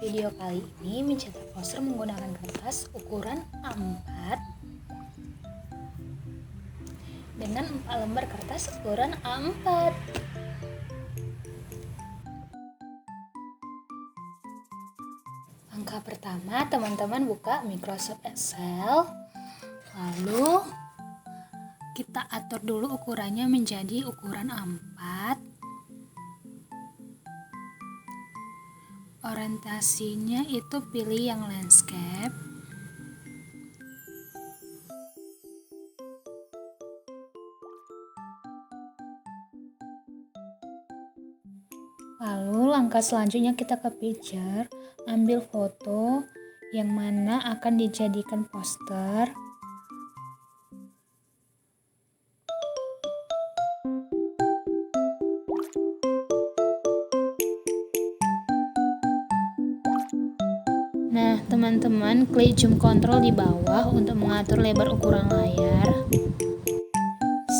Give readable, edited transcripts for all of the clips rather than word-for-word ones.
Video kali ini mencetak poster menggunakan kertas ukuran A4 dengan 4 lembar kertas ukuran A4. Langkah pertama, teman-teman buka Microsoft Excel, lalu kita atur dulu ukurannya menjadi ukuran A4. Orientasinya itu pilih yang landscape. Lalu langkah selanjutnya kita ke picture, ambil foto yang mana akan dijadikan poster. Nah, teman-teman klik zoom control di bawah untuk mengatur lebar ukuran layar.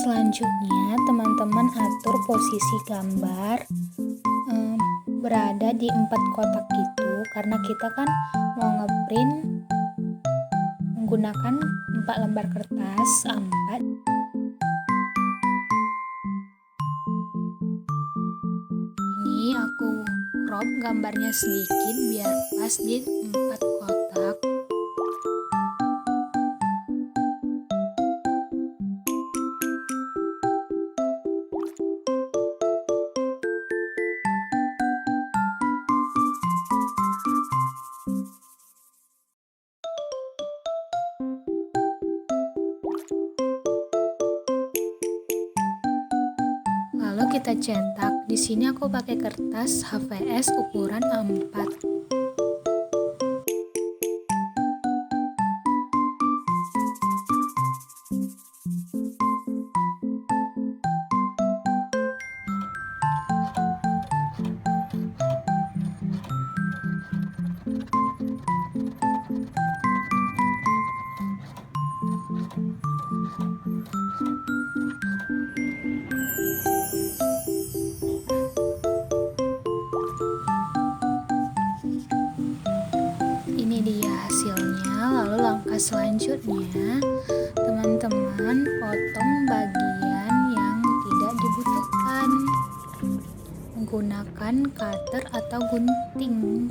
Selanjutnya, teman-teman atur posisi gambar berada di 4 kotak gitu, karena kita kan mau ngeprint menggunakan 4 lembar kertas A4. Ini aku crop gambarnya sedikit biar pas di 4 kotak. Lalu kita cetak. Di sini aku pakai kertas HVS ukuran A4. Ini dia hasilnya. Lalu langkah selanjutnya, teman-teman potong bagian yang tidak dibutuhkan menggunakan cutter atau gunting.